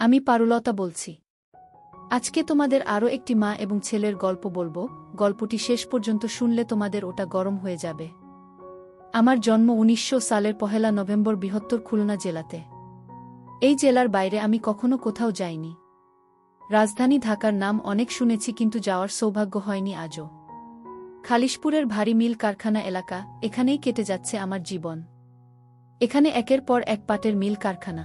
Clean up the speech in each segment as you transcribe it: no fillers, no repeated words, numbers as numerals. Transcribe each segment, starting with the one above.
আমি পারুলতা বলছি। আজকে তোমাদের আরও একটি মা এবং ছেলের গল্প বলবো। গল্পটি শেষ পর্যন্ত শুনলে তোমাদের ওটা গরম হয়ে যাবে। আমার জন্ম ১৯০০ সালের ১ নভেম্বর বৃহত্তর খুলনা জেলাতে। এই জেলার বাইরে আমি কখনো কোথাও যাইনি। রাজধানী ঢাকার নাম অনেক শুনেছি, কিন্তু যাওয়ার সৌভাগ্য হয়নি আজও। খালিশপুরের ভারী মিল কারখানা এলাকা, এখানেই কেটে যাচ্ছে আমার জীবন। এখানে একের পর এক পাটের মিল কারখানা।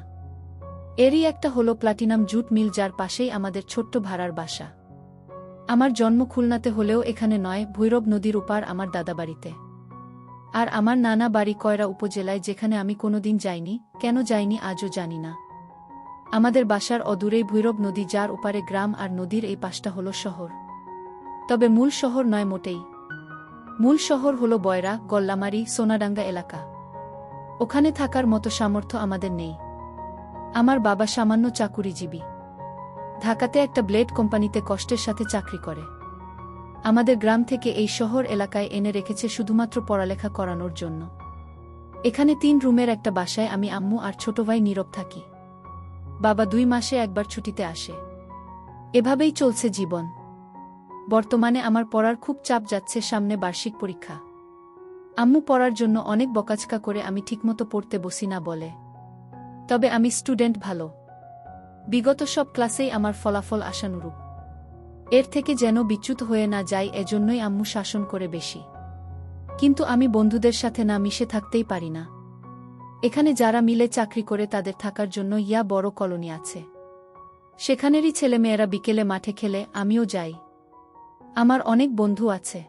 এরই একটা হলো প্লাটিনাম জুট মিল, যার পাশেই আমাদের ছোট্ট ভাড়ার বাসা। আমার জন্ম খুলনাতে হলেও এখানে নয়, ভৈরব নদীর ওপার আমার দাদাবাড়িতে। আর আমার নানা বাড়ি কয়রা উপজেলায়, যেখানে আমি কোনোদিন যাইনি। কেন যাইনি আজও জানি না। আমাদের বাসার অদূরেই ভৈরব নদী, যার ওপারে গ্রাম, আর নদীর এই পাশটা হলো শহর। তবে মূল শহর নয় মোটেই। মূল শহর হলো বয়রা, গল্লামারি, সোনাডাঙ্গা এলাকা। ওখানে থাকার মতো সামর্থ্য আমাদের নেই। আমার বাবা সামান্য চাকুরিজীবী। ঢাকাতে একটা ব্লেড কোম্পানিতে কষ্টের সাথে চাকরি করে। আমাদের গ্রাম থেকে এই শহর এলাকায় এনে রেখেছে শুধুমাত্র পড়ালেখা করানোর জন্য। এখানে ৩ রুমের একটা বাসায় আমি, আম্মু আর ছোট ভাই নীরব থাকি। বাবা ২ মাসে একবার ছুটিতে আসে। এভাবেই চলছে জীবন। বর্তমানে আমার পড়ার খুব চাপ যাচ্ছে, সামনে বার্ষিক পরীক্ষা। আম্মু পড়ার জন্য অনেক বকাঝকা করে, আমি ঠিকমতো পড়তে বসি না বলে। তবে আমি স্টুডেন্ট ভালো। বিগত সব ক্লাসেই আমার ফলাফল আশানুরূপ। এর থেকে যেন বিচ্যুত হয়ে না যাই, এজন্যই আম্মু শাসন করে বেশি। কিন্তু আমি বন্ধুদের সাথে না মিশে থাকতেই পারি না। এখানে যারা মিলে চাকরি করে, তাদের থাকার জন্য বড় কলোনি আছে। সেখানেরই ছেলেমেয়েরা বিকেলে মাঠে খেলে, আমিও যাই। আমার অনেক বন্ধু আছে।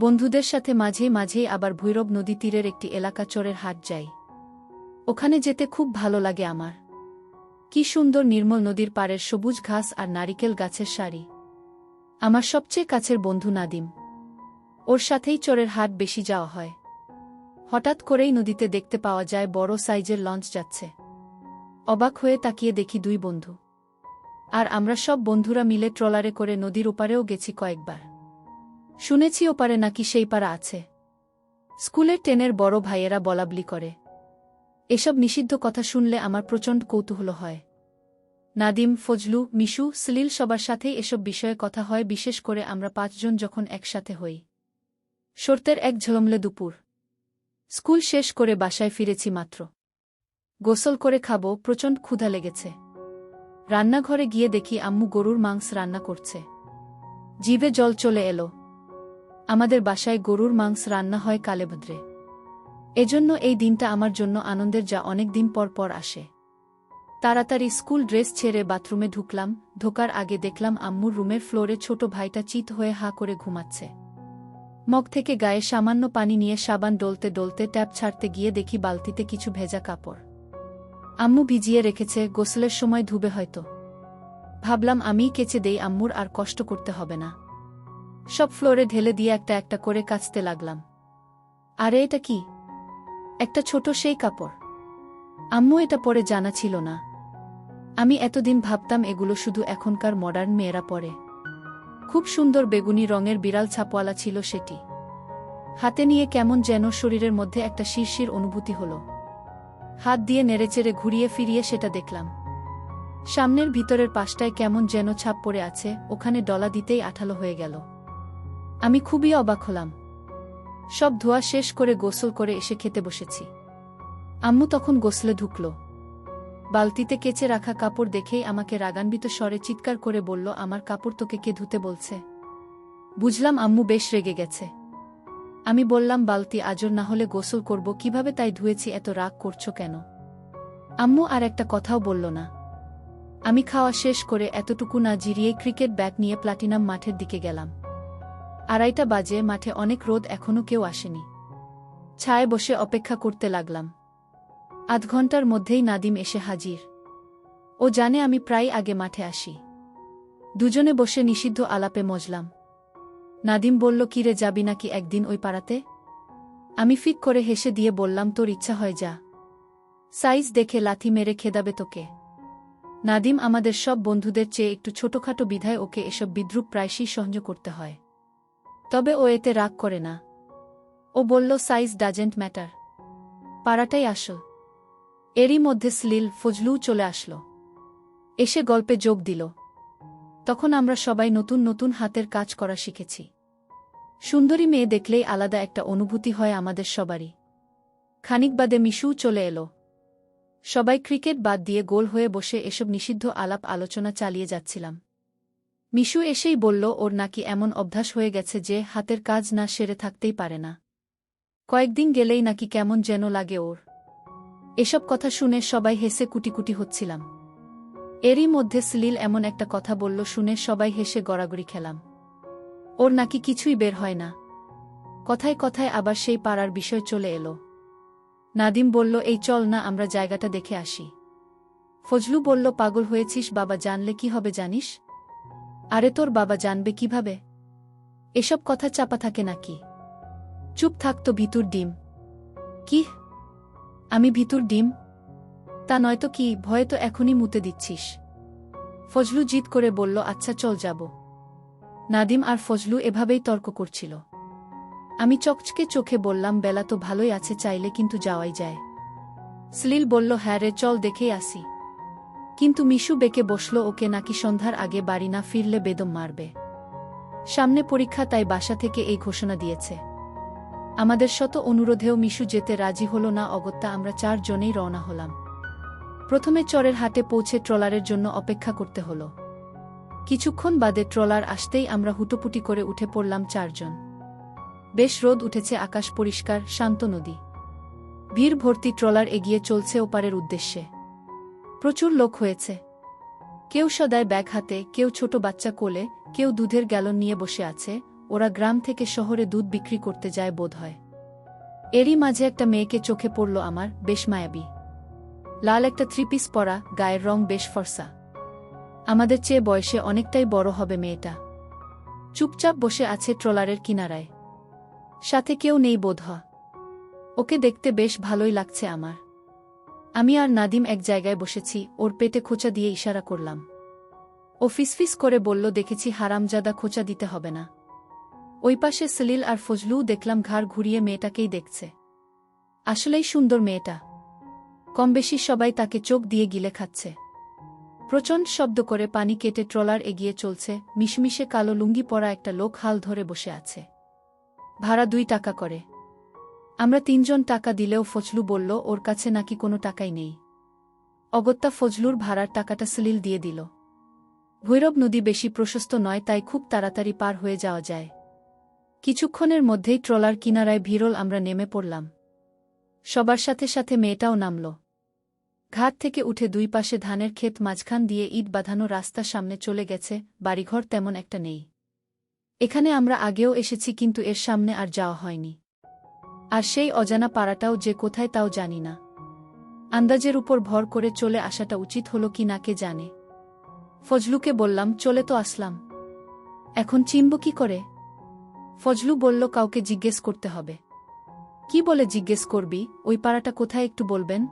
বন্ধুদের সাথে মাঝে মাঝেই আবার ভৈরব নদী তীরের একটি এলাকা চরের হাট যাই। ওখানে যেতে খুব ভালো লাগে আমার। কি সুন্দর নির্মল নদীর পাড়ের সবুজ ঘাস আর নারিকেল গাছের সারি। আমার সবচেয়ে কাছের বন্ধু নাদিম। ওর সাথেই চরের হাট বেশি যাওয়া হয়। হঠাৎ করেই নদীতে দেখতে পাওয়া যায় বড় সাইজের লঞ্চ যাচ্ছে। অবাক হয়ে তাকিয়ে দেখি 2 বন্ধু। আর আমরা সব বন্ধুরা মিলে ট্রলারে করে নদীর ওপারেও গেছি কয়েকবার। শুনেছি ওপারে নাকি সেই পাড়া আছে। স্কুলের 10-এর বড় ভাইয়েরা বলাবলি করে। এসব নিষিদ্ধ কথা শুনলে আমার প্রচণ্ড কৌতূহল হয়। নাদিম, ফজলু, মিশু, সলিল সবার সাথেই এসব বিষয়ে কথা হয়, বিশেষ করে আমরা 5 জন যখন একসাথে হই। শরতের এক ঝলমলে দুপুর। স্কুল শেষ করে বাসায় ফিরেছি মাত্র। গোসল করে খাবো, প্রচণ্ড ক্ষুধা লেগেছে। রান্নাঘরে গিয়ে দেখি আম্মু গরুর মাংস রান্না করছে। জিভে জল চলে এলো। আমাদের বাসায় গরুর মাংস রান্না হয় কালেভদ্রে। এজন্য এই দিনটা আমার জন্য আনন্দের, যা অনেক দিন পর পর আসে। তাড়াতাড়ি স্কুল ড্রেস ছেড়ে বাথরুমে ঢুকলাম। ঢোকার আগে দেখলাম আম্মুর রুমের ফ্লোরে ছোট ভাইটা চিত হয়ে হা করে ঘুমাচ্ছে। মগ থেকে গায়ে সামান্য পানি নিয়ে সাবান ডলতে ডলতে ট্যাপ ছাড়তে গিয়ে দেখি বালতিতে কিছু ভেজা কাপড়। আম্মু ভিজিয়ে রেখেছে, গোসলের সময় ধুবে হয়তো। ভাবলাম আমিই কেচে দেই, আম্মুর আর কষ্ট করতে হবে না। সব ফ্লোরে ঢেলে দিয়ে একটা একটা করে কাচতে লাগলাম। আরে এটা কি? একটা ছোট সেই কাপড়। আম্মু এটা পরে জানা ছিল না। আমি এতদিন ভাবতাম এগুলো শুধু এখনকার মডার্ন মেয়েরা পরে। খুব সুন্দর বেগুনি রঙের বিড়াল ছাপওয়ালা ছিল সেটি। হাতে নিয়ে কেমন যেন শরীরের মধ্যে একটা শিরশির অনুভূতি হলো। হাত দিয়ে নেড়েচেড়ে ঘুরিয়ে ফিরিয়ে সেটা দেখলাম। সামনের ভিতরের পাশটায় কেমন যেন ছাপ পড়ে আছে, ওখানে ডলা দিতেই আঠালো হয়ে গেল। আমি খুবই অবাক হলাম। সব ধোয়া শেষ করে গোসল করে এসে খেতে বসেছি। আম্মু তখন গোসলে ঢুকল। বালতিতে কেচে রাখা কাপড় দেখেই আমাকে রাগান্বিত স্বরে চিৎকার করে বলল, আমার কাপড় তোকে কে ধুতে বলছে? বুঝলাম আম্মু বেশ রেগে গেছে। আমি বললাম, বালতি আজর না হলে গোসল করব কিভাবে, তাই ধুয়েছি। এত রাগ করছো কেন? আম্মু আর একটা কথাও বলল না। আমি খাওয়া শেষ করে এতটুকু না জিরিয়ে ক্রিকেট ব্যাট নিয়ে প্লাটিনাম মাঠের দিকে গেলাম। 2:30 বাজে, মাঠে অনেক রোদ, এখনো কেউ আসেনি। ছায়ে বসে অপেক্ষা করতে লাগলাম। আধ ঘন্টার মধ্যেই নাদিম এসে হাজির। ও জানে আমি প্রায় আগে মাঠে আসি। দুজনে বসে নিষিদ্ধ আলাপে মজলাম। নাদিম বলল, কিরে, যাবি নাকি একদিন ওই পাড়াতে? আমি ফিক করে হেসে দিয়ে বললাম, তোর ইচ্ছা হয় যা। সাইজ দেখে লাথি মেরে খেদাবে তোকে। নাদিম আমাদের সব বন্ধুদের চেয়ে একটু ছোটখাটো বিধায় ওকে এসব বিদ্রূপ প্রায়শই সহ্য করতে হয়। তবে ও এতে রাগ করে না। ও বলল, সাইজ ডাজেন্ট ম্যাটার, পাড়াটাই আসল। এরই মধ্যে সলিল, ফজলুও চলে আসলো। এসে গল্পে যোগ দিল। তখন আমরা সবাই নতুন নতুন হাতের কাজ করা শিখেছি। সুন্দরী মেয়ে দেখলেই আলাদা একটা অনুভূতি হয় আমাদের সবারই। খানিক বাদে মিশুও চলে এলো। সবাই ক্রিকেট বাদ দিয়ে গোল হয়ে বসে এসব নিষিদ্ধ আলাপ আলোচনা চালিয়ে যাচ্ছিলাম। মিশু এসেই বলল ওর নাকি এমন অভ্যাস হয়ে গেছে যে হাতের কাজ না সেরে থাকতেই পারে না। কয়েকদিন গেলেই নাকি কেমন যেন লাগে ওর। এসব কথা শুনে সবাই হেসে কুটিকুটি হচ্ছিলাম। এরই মধ্যে সলিল এমন একটা কথা বলল শুনে সবাই হেসে গড়াগড়ি খেলাম। ওর নাকি কিছুই বের হয় না। কথায় কথায় আবার সেই পাড়ার বিষয় চলে এলো। নাদিম বলল এই চল না আমরা জায়গাটা দেখে আসি। ফজলু বলল পাগল হয়েছিস বাবা, জানলে কি হবে জানিস? আরে তোর বাবা জানবে কিভাবে? এসব কথা চাপা থাকে নাকি? চুপ থাকতো ভিতুর ডিম। কি? আমি ভিতুর ডিম? তা নয়তো কি, ভয়ে তো এখনই মুতে দিচ্ছিস। ফজলু জিদ করে বলল আচ্ছা চল যাব। নাদিম আর ফজলু এভাবেই তর্ক করছিল। আমি চকচকে চোখে বললাম বেলা তো ভালোই আছে, চাইলে কিন্তু যাওয়াই যায়। সলিল বলল হ্যাঁ রে চল দেখেই আসি। কিন্তু মিশু বেঁকে বসল ওকে নাকি সন্ধ্যার আগে বাড়ি না ফিরলে বেদম মারবে। সামনে পরীক্ষা, তাই বাসা থেকে এই ঘোষণা দিয়েছে। আমাদের শত অনুরোধেও মিশু যেতে রাজি হল না। অগত্যা আমরা 4 জনেই রওনা হলাম। প্রথমে চরের হাটে পৌঁছে ট্রলারের জন্য অপেক্ষা করতে হল। কিছুক্ষণ বাদে ট্রলার আসতেই আমরা হুটোপুটি করে উঠে পড়লাম 4 জন। বেশ রোদ উঠেছে, আকাশ পরিষ্কার, শান্ত নদী। ভিড় ভর্তি ট্রলার এগিয়ে চলছে ওপারের উদ্দেশ্যে। প্রচুর লোক হয়েছে। কেউ সদায় ব্যাগ হাতে, কেউ ছোট বাচ্চা কোলে, কেউ দুধের গ্যালন নিয়ে বসে আছে। ওরা গ্রাম থেকে শহরে দুধ বিক্রি করতে যায় বোধহয়। এরই মাঝে একটা মেয়েকে চোখে পড়ল আমার, বেশ মায়াবী। লাল একটা 3 পিস পরা, গায়ের রং বেশ ফর্সা। আমাদের চেয়ে বয়সে অনেকটাই বড় হবে মেয়েটা। চুপচাপ বসে আছে ট্রলারের কিনারায়। সাথে কেউ নেই বোধহয়। ওকে দেখতে বেশ ভালোই লাগছে আমার। আমি আর নাদিম এক জায়গায় বসেছি, ওর পেটে খোঁচা দিয়ে ইশারা করলাম। ও ফিসফিস করে বলল দেখেছি হারামজাদা, খোঁচা দিতে হবে না। ওই পাশে সলিল আর ফজলুও দেখলাম ঘাড় ঘুরিয়ে মেয়েটাকেই দেখছে। আসলেই সুন্দর মেয়েটা। কমবেশি সবাই তাকে চোখ দিয়ে গিলে খাচ্ছে। প্রচণ্ড শব্দ করে পানি কেটে ট্রলার এগিয়ে চলছে। মিশমিশে কালো লুঙ্গি পরা একটা লোক হাল ধরে বসে আছে। ভাড়া 2 টাকা করে। আমরা 3 জন টাকা দিলেও ফজলু বলল ওর কাছে নাকি কোনো টাকাই নেই। অগত্যা ফজলুর ভাড়ার টাকাটা সলিল দিয়ে দিল। ভৈরব নদী বেশি প্রশস্ত নয়, তাই খুব তাড়াতাড়ি পার হয়ে যাওয়া যায়। কিছুক্ষণের মধ্যেই ট্রলার কিনারায় ভিড়ল। আমরা নেমে পড়লাম। সবার সাথে সাথে মেয়েটাও নামল। ঘাট থেকে উঠে 2 পাশে ধানের ক্ষেত, মাঝখান দিয়ে ইট বাঁধানো রাস্তা, সামনে চলে গেছে। বাড়িঘর তেমন একটা নেই। এখানে আমরা আগেও এসেছি, কিন্তু এর সামনে আর যাওয়া হয়নি। আর সেই অজানা পাড়াটাও যে কোথায় তাও জানি না। আন্দাজের উপর ভর করে চলে আসাটা উচিত হলো কি না কে জানে। ফজলুকে বললাম চলে তো আসলাম, এখন চিনব কি করে? ফজলু বলল কাউকে জিজ্ঞেস করতে হবে। কি বলে জিজ্ঞেস করবি? ওই পাড়াটা কোথায় একটু বলবেন?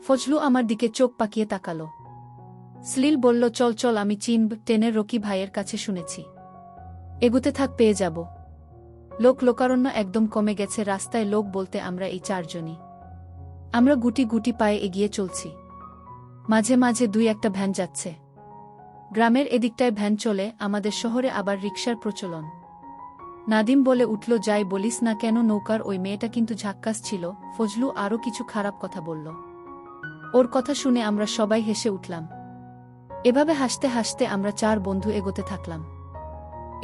ফজলু আমার দিকে চোখ পাকিয়ে তাকালো। সলিল বলল চল চল, আমি চিনব, ট্রেনের রকি ভাইয়ের কাছে শুনেছি। এগুতে থাক, পেয়ে যাব। লোকারণ্য একদম কমে গেছে। রাস্তায় লোক বলতে আমরা এই 4 জনই। আমরা গুটি গুটি পায়ে এগিয়ে চলছি। মাঝে মাঝে 2-1টা ভ্যান যাচ্ছে। গ্রামের এদিকটায় ভ্যান চলে, আমাদের শহরে আবার রিকশার প্রচলন। নাদিম বলে উঠল যাই বলিস না কেন, নৌকার ওই মেয়েটা কিন্তু ঝাক্কাস ছিল। ফজলু আরও কিছু খারাপ কথা বলল। ওর কথা শুনে আমরা সবাই হেসে উঠলাম। এভাবে হাসতে হাসতে আমরা 4 বন্ধু এগোতে থাকলাম।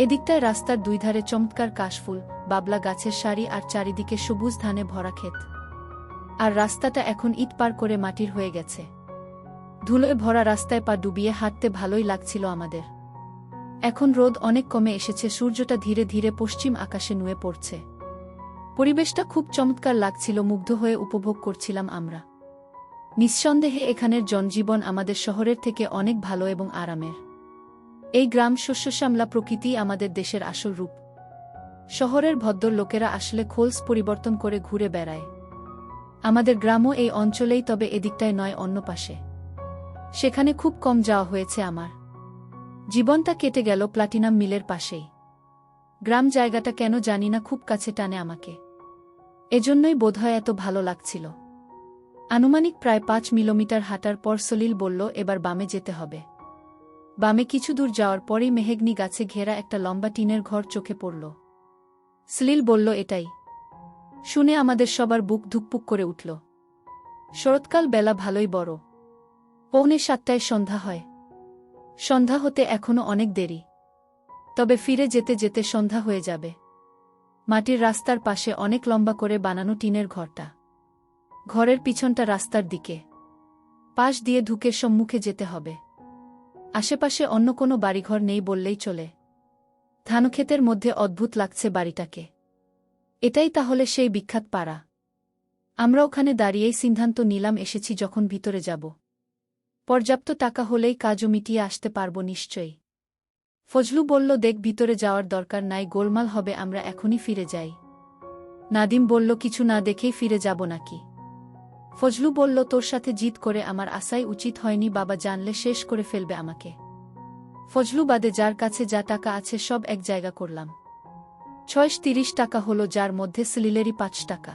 এদিকটায় রাস্তার 2 ধারে চমৎকার কাশফুল, বাবলা গাছের সারি আর চারিদিকে সবুজ ধানে ভরা ক্ষেত। আর রাস্তাটা এখন ইট পার করে মাটির হয়ে গেছে। ধুলোয় ভরা রাস্তায় পা ডুবিয়ে হাঁটতে ভালোই লাগছিল আমাদের। এখন রোদ অনেক কমে এসেছে, সূর্যটা ধীরে ধীরে পশ্চিম আকাশে নুয়ে পড়ছে। পরিবেশটা খুব চমৎকার লাগছিল, মুগ্ধ হয়ে উপভোগ করছিলাম আমরা। নিঃসন্দেহে এখানের জনজীবন আমাদের শহরের থেকে অনেক ভালো এবং আরামের। এই গ্রাম শস্যশ্যামলা প্রকৃতি আমাদের দেশের আসল রূপ। শহরের ভদ্র লোকেরা আসলে খোলস পরিবর্তন করে ঘুরে বেড়ায়। আমাদের গ্রামও এই অঞ্চলেই, তবে এদিকটায় নয়, অন্য পাশে। সেখানে খুব কম যাওয়া হয়েছে আমার। জীবনটা কেটে গেল প্লাটিনাম মিলের পাশেই। গ্রাম জায়গাটা কেন জানি না খুব কাছে টানে আমাকে। এজন্যই বোধহয় এত ভালো লাগছিল। আনুমানিক প্রায় ৫ কিলোমিটার হাঁটার পর সলিল বলল, এবার বামে যেতে হবে। বামে কিছু দূর যাওয়ার পরই মেহেগনি গাছে ঘেরা একটা লম্বা টিনের ঘর চোখে পড়ল। সলিল বলল, এটাই। শুনে আমাদের সবার বুক ধুকপুক করে উঠল। শরৎকাল, বেলা ভালোই বড়। পৌনে ৭টায় সন্ধ্যা হয়। সন্ধ্যা হতে এখনো অনেক দেরি, তবে ফিরে যেতে যেতে সন্ধ্যা হয়ে যাবে। মাটির রাস্তার পাশে অনেক লম্বা করে বানানো টিনের ঘরটা। ঘরের পিছনটা রাস্তার দিকে, পাশ দিয়ে ঢুকে সম্মুখে যেতে হবে। আশেপাশে অন্য কোনো বাড়িঘর নেই বললেই চলে। ধানক্ষেতের মধ্যে অদ্ভুত লাগছে বাড়িটাকে। এটাই তাহলে সেই বিখ্যাত পাড়া। আমরা ওখানে দাঁড়িয়েই সিদ্ধান্ত নিলাম, এসেছি যখন ভিতরে যাব, পর্যাপ্ত টাকা হলেই কাজও মিটিয়ে আসতে পারব নিশ্চয়ই। ফজলু বলল, দেখ, ভিতরে যাওয়ার দরকার নাই, গোলমাল হবে, আমরা এখনই ফিরে যাই। নাদিম বলল, কিছু না দেখেই ফিরে যাব নাকি? ফজলু বলল, তোর সাথে জিদ করে আমার আসাই উচিত হয়নি, বাবা জানলে শেষ করে ফেলবে আমাকে। ফজলু বাদে যার কাছে যা টাকা আছে সব এক জায়গা করলাম। ৩৬ টাকা হলো, যার মধ্যে সলিলেরই ৫ টাকা।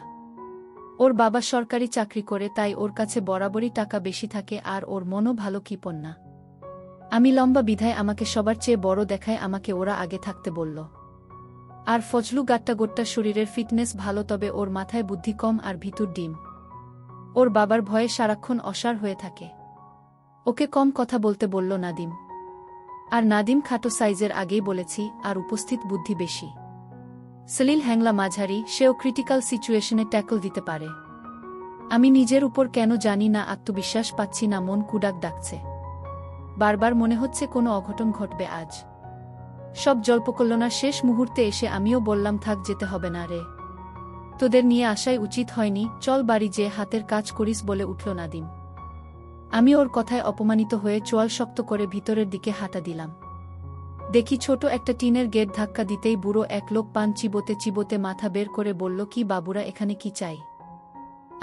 ওর বাবা সরকারি চাকরি করে, তাই ওর কাছে বরাবরই টাকা বেশি থাকে, আর ওর মনও ভালো কিপন না। আমি লম্বা বিধায় আমাকে সবার চেয়ে বড় দেখায়, আমাকে ওরা আগে থাকতে বলল। আর ফজলু গাট্টা গোট্টা, শরীরের ফিটনেস ভালো, তবে ওর মাথায় বুদ্ধি কম আর ভিতর ডিম। ওর বাবার ভয়ে সারাক্ষণ অসাড় হয়ে থাকে। ওকে কম কথা বলতে বলল নাদিম। আর নাদিম খাটো সাইজের, আগেই বলেছি, আর উপস্থিত বুদ্ধি বেশি। সলিল হ্যাংলা মাঝারি, সেও ক্রিটিক্যাল সিচুয়েশনে ট্যাকল দিতে পারে। আমি নিজের উপর কেন জানি না আত্মবিশ্বাস পাচ্ছি না, মন কুডাক ডাকছে। বারবার মনে হচ্ছে কোনো অঘটন ঘটবে আজ। সব জল্পকল্পনার শেষ মুহূর্তে এসে আমিও বললাম, থাক, যেতে হবে না রে, তোদের নিয়ে আসাই উচিত হয়নি, চল বাড়ি যে হাতের কাজ করিস, বলে উঠল নাদিম। আমি ওর কথায় অপমানিত হয়ে চোয়াল শক্ত করে ভিতরের দিকে হাঁটা দিলাম। দেখি ছোট একটা টিনের গেট ধাক্কা দিতেই বুড়ো এক লোক পান চিবোতে চিবোতে মাথা বের করে বলল, কি বাবুরা, এখানে কি চাই?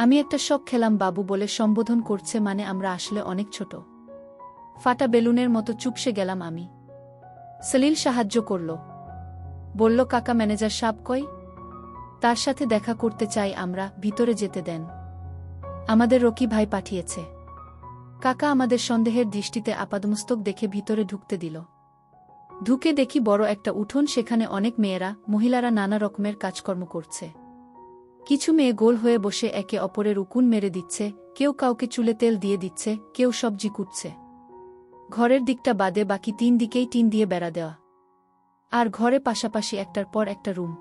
আমি একটা শক খেলাম, বাবু বলে সম্বোধন করছে মানে আমরা আসলে অনেক ছোট। ফাটা বেলুনের মতো চুপসে গেলাম আমি। সলিল সাহায্য করল, বলল, কাকা, ম্যানেজার সাব কই? তার সাথে দেখা করতে চাই আমরা, ভিতরে যেতে দেন। আমাদের রকি ভাই পাঠিয়েছে। কাকা আমাদের সন্দেহের দৃষ্টিতে আপাদমস্তক দেখে ভিতরে ঢুকতে দিল। ঢুকে দেখি বড় একটা উঠোন, সেখানে অনেক মেয়েরা, মহিলারা নানা রকমের কাজকর্ম করছে। কিছু মেয়ে গোল হয়ে বসে একে অপরের উকুন মেরে দিচ্ছে, কেউ কাউকে চুলে তেল দিয়ে দিচ্ছে, কেউ সবজি কুটছে। ঘরের দিকটা বাদে বাকি ৩ দিকেই টিন দিয়ে বেড়া দেওয়া, আর ঘরে পাশাপাশি একটার পর একটা রুম।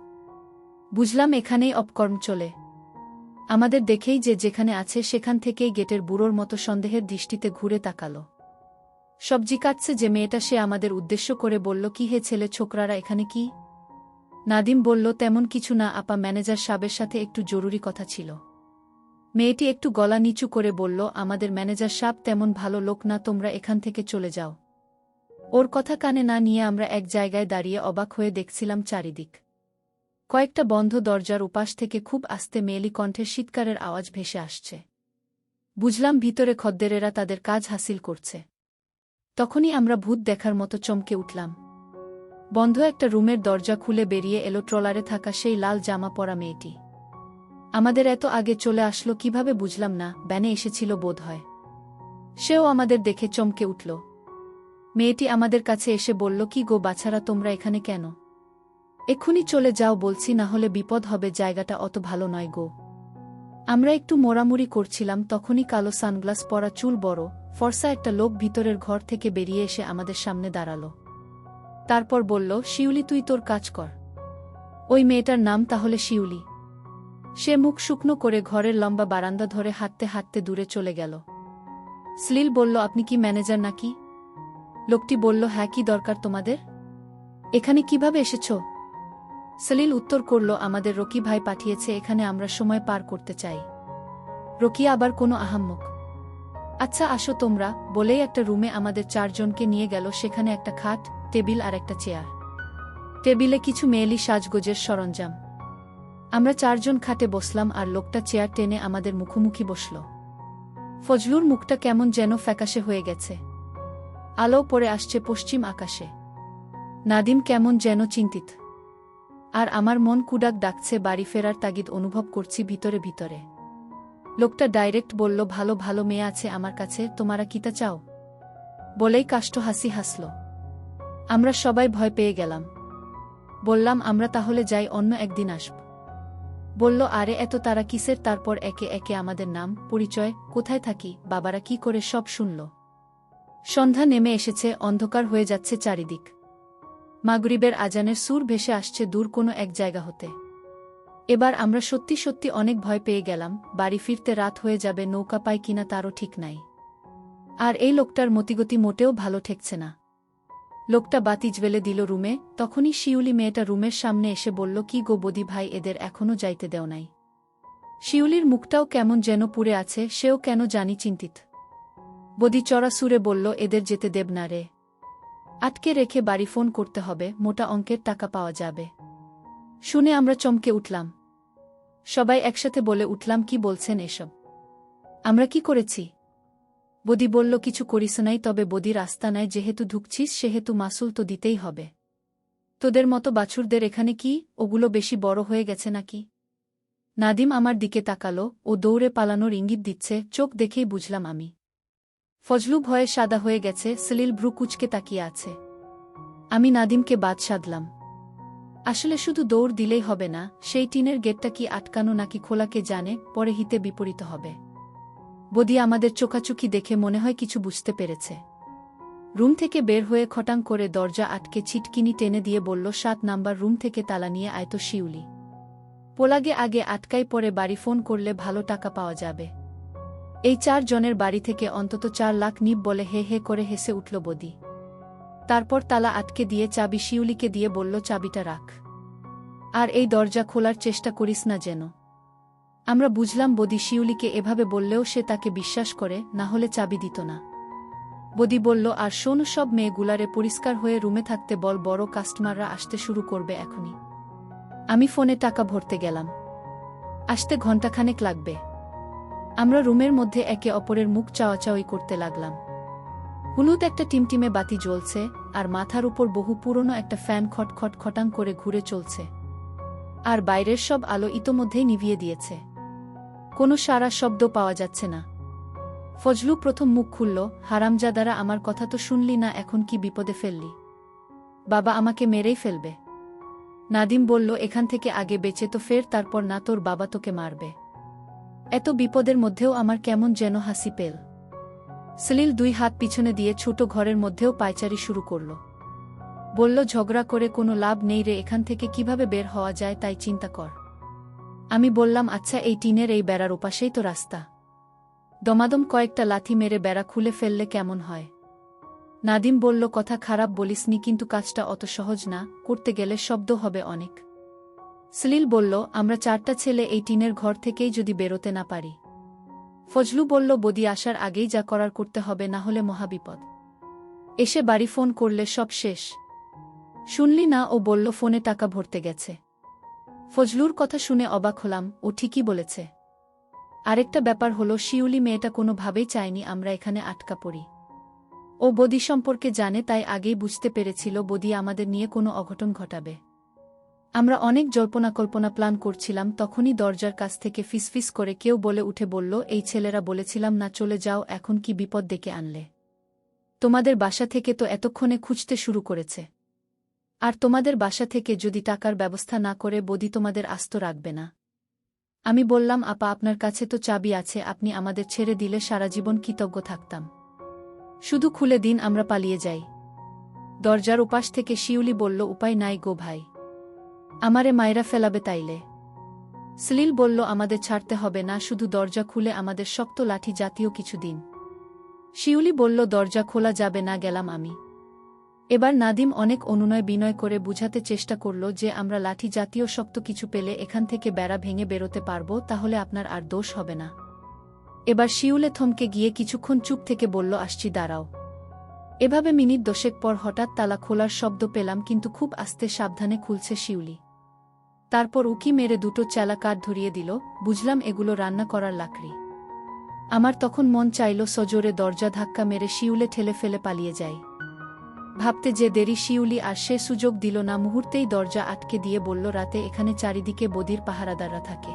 বুঝলাম এখানেই অপকর্ম চলে। আমাদের দেখেই যে যেখানে আছে সেখান থেকেই গেটের বুড়োর মতো সন্দেহের দৃষ্টিতে ঘুরে তাকাল। সবজি কাটছে যে মেয়েটা, সে আমাদের উদ্দেশ্য করে বলল, কি হে ছেলে ছোকরারা, এখানে কি? নাদিম বলল, তেমন কিছু না আপা, ম্যানেজার সাহেবের সাথে একটু জরুরি কথা ছিল। মেয়েটি একটু গলা নিচু করে বলল, আমাদের ম্যানেজার সাহেব তেমন ভালো লোক না, তোমরা এখান থেকে চলে যাও। ওর কথা কানে না নিয়ে আমরা এক জায়গায় দাঁড়িয়ে অবাক হয়ে দেখছিলাম চারিদিক। কয়েকটা বন্ধ দরজার উপাস থেকে খুব আস্তে মেয়েলি কণ্ঠের শীতকারের আওয়াজ ভেসে আসছে। বুঝলাম ভিতরে খদ্দেরেরা তাদের কাজ হাসিল করছে। তখনই আমরা ভূত দেখার মতো চমকে উঠলাম। বন্ধ একটা রুমের দরজা খুলে বেরিয়ে এলো ট্রলারে থাকা সেই লাল জামা পরা মেয়েটি। আমাদের এত আগে চলে আসলো কিভাবে বুঝলাম না, ব্যানে এসেছিল বোধ হয়। সেও আমাদের দেখে চমকে উঠল। মেয়েটি আমাদের কাছে এসে বলল, কি গো বাছারা, তোমরা এখানে কেন? এক্ষুনি চলে যাও বলছি, না হলে বিপদ হবে, জায়গাটা অত ভালো নয় গো। আমরা একটু মোড়ামুড়ি করছিলাম, তখনই কালো সানগ্লাস পরা, চুল বড়, ফর্সা একটা লোক ভিতরের ঘর থেকে বেরিয়ে এসে আমাদের সামনে দাঁড়াল। তারপর বলল, শিউলি, তুই তোর কাজ কর। ওই মেয়েটার নাম তাহলে শিউলি। সে মুখ শুকনো করে ঘরের লম্বা বারান্দা ধরে হাঁটতে হাঁটতে দূরে চলে গেল। সলিল বলল, আপনি কি ম্যানেজার নাকি? লোকটি বলল, হ্যাঁ, কি দরকার তোমাদের? এখানে কিভাবে এসেছ? সলিল উত্তর করল, আমাদের রকি ভাই পাঠিয়েছে এখানে, আমরা সময় পার করতে চাই। রকি আবার কোনো আহাম্মক? আচ্ছা আসো তোমরা, বলেই একটা রুমে আমাদের ৪ জনকে নিয়ে গেল। সেখানে একটা খাট, টেবিল আর একটা চেয়ার। টেবিলে কিছু মেয়েলি সাজগোজের সরঞ্জাম। আমরা ৪ জন খাটে বসলাম, আর লোকটা চেয়ার টেনে আমাদের মুখোমুখি বসল। ফজলুর মুখটা কেমন যেন ফ্যাকাশে হয়ে গেছে। আলো পড়ে আসছে পশ্চিম আকাশে। নাদিম কেমন যেন চিন্তিত। আর আমার মন কুডাক ডাকছে, বাড়ি ফেরার তাগিদ অনুভব করছি ভিতরে ভিতরে। লোকটা ডাইরেক্ট বলল, ভালো ভালো মেয়ে আছে আমার কাছে, তোমরা কিতা চাও? বলেই কাষ্ঠ হাসি হাসল। আমরা সবাই ভয় পেয়ে গেলাম। বললাম, আমরা তাহলে যাই, অন্য একদিন আসব। বলল, আরে এত তারা কিসের? তারপর একে একে আমাদের নাম, পরিচয়, কোথায় থাকি, বাবারা কি করে সব শুনল। সন্ধ্যা নেমে এসেছে, অন্ধকার হয়ে যাচ্ছে চারিদিক। মাগরিবের আজানের সুর ভেসে আসছে দূর কোনো এক জায়গা হতে। এবার আমরা সত্যি সত্যি অনেক ভয় পেয়ে গেলাম। বাড়ি ফিরতে রাত হয়ে যাবে, নৌকা পাই কিনা তারও ঠিক নাই। আর এই লোকটার মতিগতি মোটেও ভালো ঠেকছে না। লোকটা বাতি জ্বেলে দিল রুমে, তখনই শিউলি মেয়েটা রুমের সামনে এসে বলল, কি গো বদি ভাই, এদের এখনও যাইতে দেও নাই? শিউলির মুখটাও কেমন যেন পুড়ে আছে, সেও কেন জানি চিন্তিত। বদি চড়া সুরে বলল, এদের যেতে দেব না রে। আটকে রেখে বাড়ি ফোন করতে হবে, মোটা অঙ্কের টাকা পাওয়া যাবে। শুনে আমরা চমকে উঠলাম। সবাই একসাথে বলে উঠলাম, কি বলছেন এসব? আমরা কি করেছি? বদি বলল, কিছু করিস নাই, তবে বদির আস্তানায় যেহেতু ঢুকছিস সেহেতু মাসুল তো দিতেই হবে। তোদের মতো বাছুরদের এখানে কি, ওগুলো বেশি বড় হয়ে গেছে নাকি? নাদিম আমার দিকে তাকালো, ও দৌড়ে পালানোর ইঙ্গিত দিচ্ছে, চোখ দেখেই বুঝলাম আমি। ফজলু ভয়ে সাদা হয়ে গেছে, সলিল ভ্রু কুচকে তাকিয়ে আছে। আমি নাদিমকে বাদ সাধলাম। আসলে শুধু দৌড় দিলেই হবে না, সেই টিনের গেটটা কি আটকানো নাকি খোলাকে জানে, পরে হিতে বিপরীত হবে। বদি আমাদের চোখাচুকি দেখে মনে হয় কিছু বুঝতে পেরেছে। রুম থেকে বের হয়ে খটাং করে দরজা আটকে ছিটকিনি টেনে দিয়ে বলল, 7 নাম্বার রুম থেকে তালা নিয়ে আয়তো শিউলি। পোলাগে আগে আটকাই, পরে বাড়ি ফোন করলে ভালো টাকা পাওয়া যাবে। এই 4 জনের বাড়ি থেকে অন্তত 4 লাখ নিব বলে হে হে করে হেসে উঠল বদি। তারপর তালা আটকে দিয়ে চাবি শিউলিকে দিয়ে বলল, চাবিটা রাখ, আর এই দরজা খোলার চেষ্টা করিস না যেন। আমরা বুঝলাম বদি শিউলিকে এভাবে বললেও সে তাকে বিশ্বাস করে, না হলে চাবি দিত না। বদি বলল, আর শোন, সব মেয়েগুলারে পরিষ্কার হয়ে রুমে থাকতে বল, বড় কাস্টমাররা আসতে শুরু করবে এখনই। আমি ফোনে টাকা ভরতে গেলাম। আসতে ঘণ্টাখানেক লাগবে। আমরা রুমের মধ্যে একে অপরের মুখ চাওয়াচাওয়ি করতে লাগলাম। হলুদ একটা টিমটিমে বাতি জ্বলছে, আর মাথার উপর বহু পুরনো একটা ফ্যান খটখট খটাং করে ঘুরে চলছে। আর বাইরের সব আলো ইতোমধ্যেই নিভিয়ে দিয়েছে। কোনো সারা শব্দ পাওয়া যাচ্ছে না। ফজলু প্রথম মুখ খুলল, হারামজাদারা, আমার কথা তো শুনলি না, এখন কি বিপদে ফেললি? বাবা আমাকে মেরেই ফেলবে। নাদিম বলল, এখান থেকে আগে বেঁচে তো ফের, তারপর না তোর বাবা তোকে মারবে। এত বিপদের মধ্যেও আমার কেমন যেন হাসি পেল। সলিল 2 হাত পিছনে দিয়ে ছোট ঘরের মধ্যেও পায়চারি শুরু করল। বলল, ঝগড়া করে কোনো লাভ নেই রে, এখান থেকে কিভাবে বের হওয়া যায় তাই চিন্তা কর। আমি বললাম, আচ্ছা, এই টিনের এই বেড়ার ওপাশেই তো রাস্তা। দমাদম কয়েকটা লাথি মেরে বেড়া খুলে ফেললে কেমন হয়? নাদিম বলল, কথা খারাপ বলিসনি, কিন্তু কাজটা অত সহজ না, করতে গেলে শব্দ হবে অনেক। সলিল বলল, আমরা 4টা ছেলে এই টিনের ঘর থেকেই যদি বেরোতে না পারি। ফজলু বলল, বদি আসার আগেই যা করার করতে হবে, না হলে মহাবিপদ। এসে বাড়ি ফোন করলে সব শেষ। শুনলি না? ও বলল ফোনে টাকা ভরতে গেছে। ফজলুর কথা শুনে অবাক হলাম, ও ঠিকই বলেছে। আরেকটা ব্যাপার হলো, শিউলি মেয়েটা কোনোভাবেই চায়নি আমরা এখানে আটকা পড়ি। ও বদি সম্পর্কে জানে, তাই আগেই বুঝতে পেরেছিল বদি আমাদের নিয়ে কোনো অঘটন ঘটাবে। আমরা অনেক জল্পনা প্ল্যান করছিলাম, তখনই দরজার কাছ থেকে ফিসফিস করে কেউ বলে উঠে বলল, এই ছেলেরা বলেছিলাম না চলে যাও, এখন কি বিপদ ডেকে আনলে? তোমাদের বাসা থেকে তো এতক্ষণে খুঁজতে শুরু করেছে। আর তোমাদের বাসা থেকে যদি টাকার ব্যবস্থা না করে বদি তোমাদের আস্ত রাখবে না। আমি বললাম, আপা, আপনার কাছে তো চাবি আছে, আপনি আমাদের ছেড়ে দিলে সারা জীবন কৃতজ্ঞ থাকতাম। শুধু খুলে দিন, আমরা পালিয়ে যাই। দরজার ওপাশ থেকে শিউলি বলল, উপায় নাই গো ভাই, আমারে মাইরা ফেলাবে তাইলে। সলিল বলল, আমাদের ছাড়তে হবে না, শুধু দরজা খুলে আমাদের শক্ত লাঠি জাতীয় কিছু দিন। শিউলি বলল, দরজা খোলা যাবে না, গেলাম আমি। এবার নাদিম অনেক অনুনয় বিনয় করে বুঝাতে চেষ্টা করল যে আমরা লাঠি জাতীয় শক্ত কিছু পেলে এখান থেকে বেড়া ভেঙে বেরোতে পারব, তাহলে আপনার আর দোষ হবে না। এবার শিউলে থমকে গিয়ে কিছুক্ষণ চুপ থেকে বলল, আসছি, দাঁড়াও। এভাবে মিনিট 10 পর হঠাৎ তালা খোলার শব্দ পেলাম, কিন্তু খুব আস্তে সাবধানে খুলছে শিউলি। তারপর উকি মেরে 2টো চেলা কাঠ ধরিয়ে দিল, বুঝলাম এগুলো রান্না করার লাকড়ি। আমার তখন মন চাইল সজোরে দরজা ধাক্কা মেরে শিউলে ঠেলে ফেলে পালিয়ে যাই। ভাবতে যে দেরি, শিউলি আর সে সুযোগ দিল না, মুহূর্তেই দরজা আটকে দিয়ে বলল, রাতে এখানে চারিদিকে বদির পাহারাদাররা থাকে,